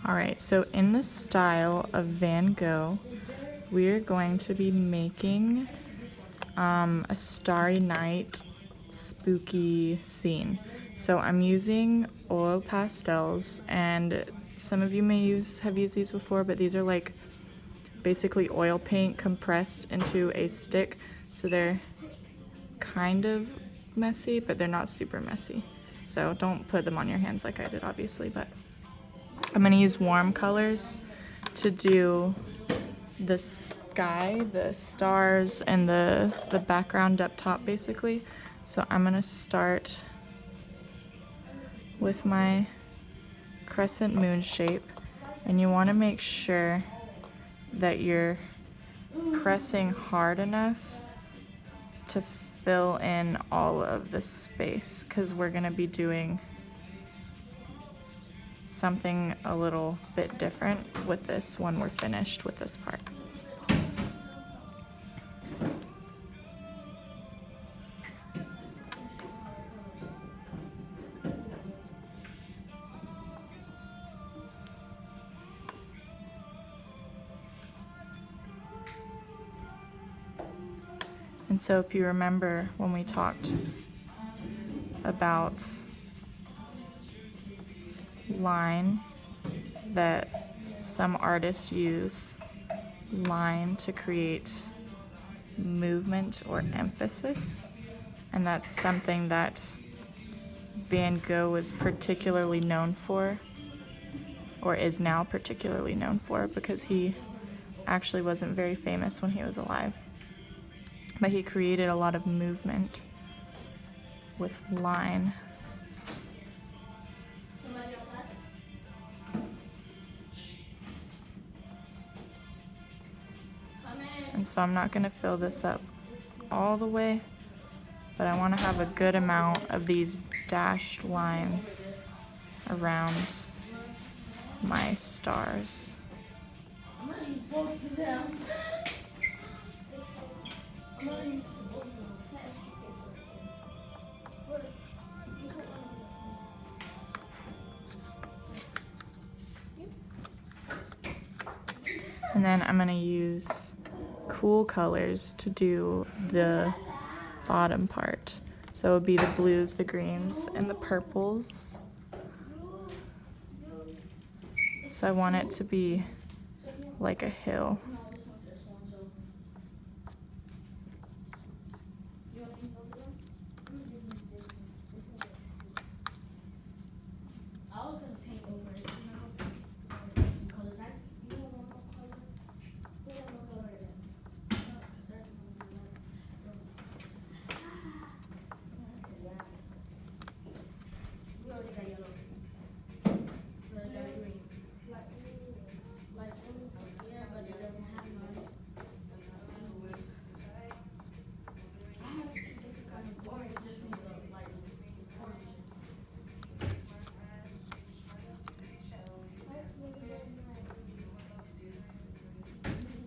All right, so in the style of Van Gogh, we're going to be making a starry night spooky scene. So I'm using oil pastels, and some of you may have used these before, but these are like basically oil paint compressed into a stick. So they're kind of messy, but they're not super messy. So don't put them on your hands like I did, obviously, but I'm gonna use warm colors to do the sky, the stars, and the background up top, basically. So I'm gonna start with my crescent moon shape, and you wanna make sure that you're pressing hard enough to fill in all of the space, because we're gonna be doing something a little bit different with this when we're finished with this part. And so if you remember when we talked about line, that some artists use line to create movement or emphasis, and that's something that Van Gogh was particularly known for, or is now particularly known for, because he actually wasn't very famous when he was alive. But he created a lot of movement with line. And so I'm not going to fill this up all the way, but I want to have a good amount of these dashed lines around my stars. I'm going to use both of them. I'm going to use both of them. And then I'm going to use cool colors to do the bottom part. So it would be the blues, the greens, and the purples. So I want it to be like a hill.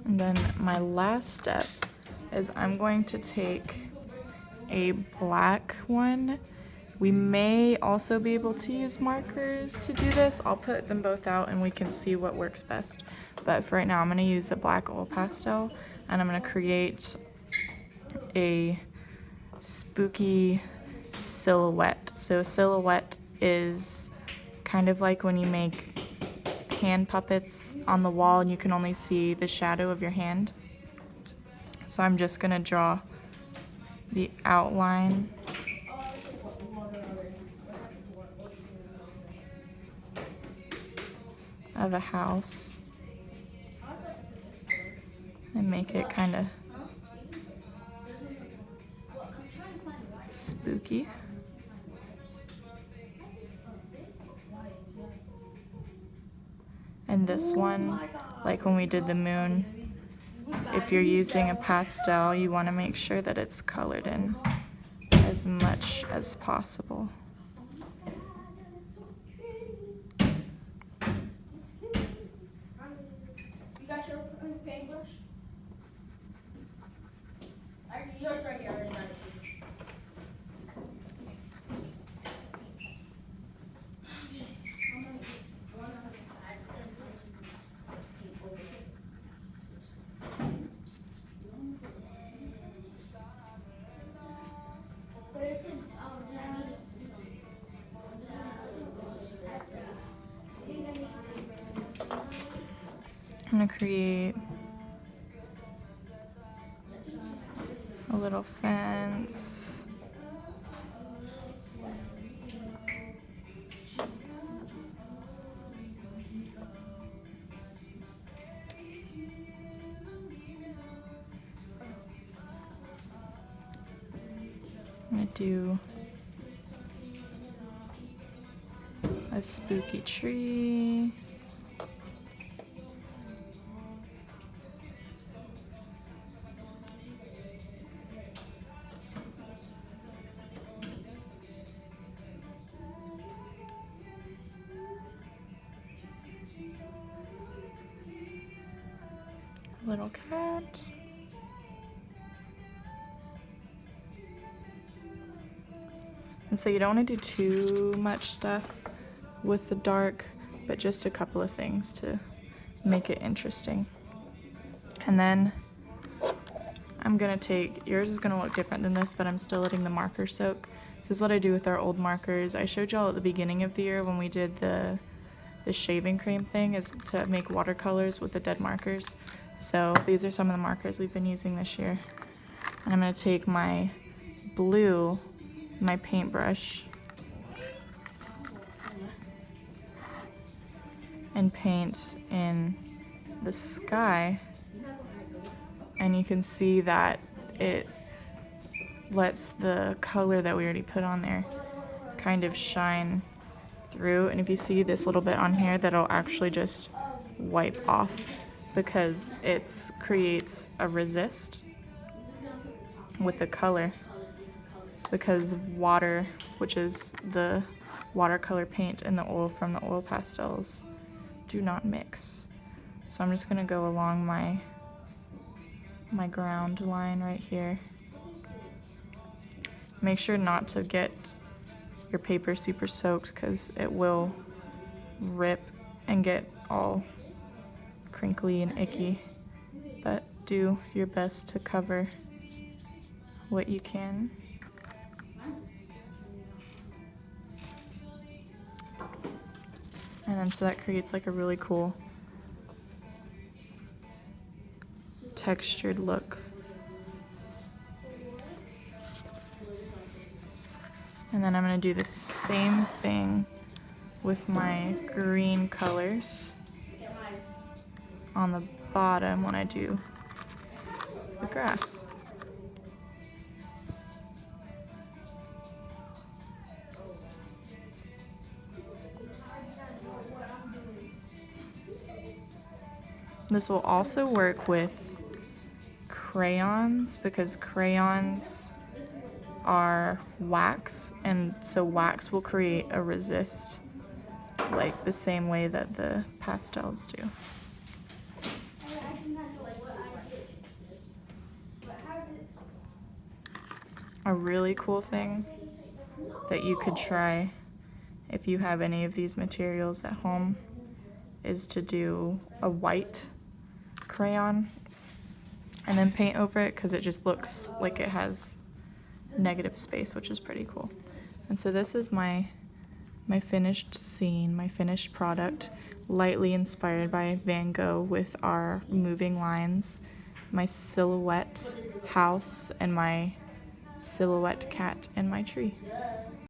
And then my last step is I'm going to take a black one. We may also be able to use markers to do this. I'll put them both out and we can see what works best. But for right now, I'm gonna use a black oil pastel, and I'm gonna create a spooky silhouette. So a silhouette is kind of like when you make hand puppets on the wall and you can only see the shadow of your hand. So I'm just gonna draw the outline of a house and make it kind of spooky. And this one, like when we did the moon, if you're using a pastel, you want to make sure that it's colored in as much as possible. You got your paintbrush? Yours right here. I'm gonna create a little fence. I'm gonna do a spooky tree. Little cat. And so you don't want to do too much stuff with the dark, but just a couple of things to make it interesting. And then I'm gonna take, yours is gonna look different than this, but I'm still letting the marker soak. This is what I do with our old markers. I showed y'all at the beginning of the year when we did the shaving cream thing, is to make watercolors with the dead markers. So these are some of the markers we've been using this year. And I'm gonna take my blue, my paintbrush, and paint in the sky, and you can see that it lets the color that we already put on there kind of shine through. And if you see this little bit on here, that'll actually just wipe off because it creates a resist with the color, because water, which is the watercolor paint and the oil from the oil pastels, do not mix. So I'm just gonna go along my ground line right here. Make sure not to get your paper super soaked because it will rip and get all crinkly and icky, but do your best to cover what you can. And then so that creates like a really cool textured look. And then I'm gonna do the same thing with my green colors on the bottom when I do the grass. This will also work with crayons because crayons are wax, and so wax will create a resist like the same way that the pastels do. A really cool thing that you could try if you have any of these materials at home is to do a white crayon and then paint over it, because it just looks like it has negative space, which is pretty cool. And so this is my finished scene, my finished product, lightly inspired by Van Gogh with our moving lines, my silhouette house, and my silhouette cat and my tree.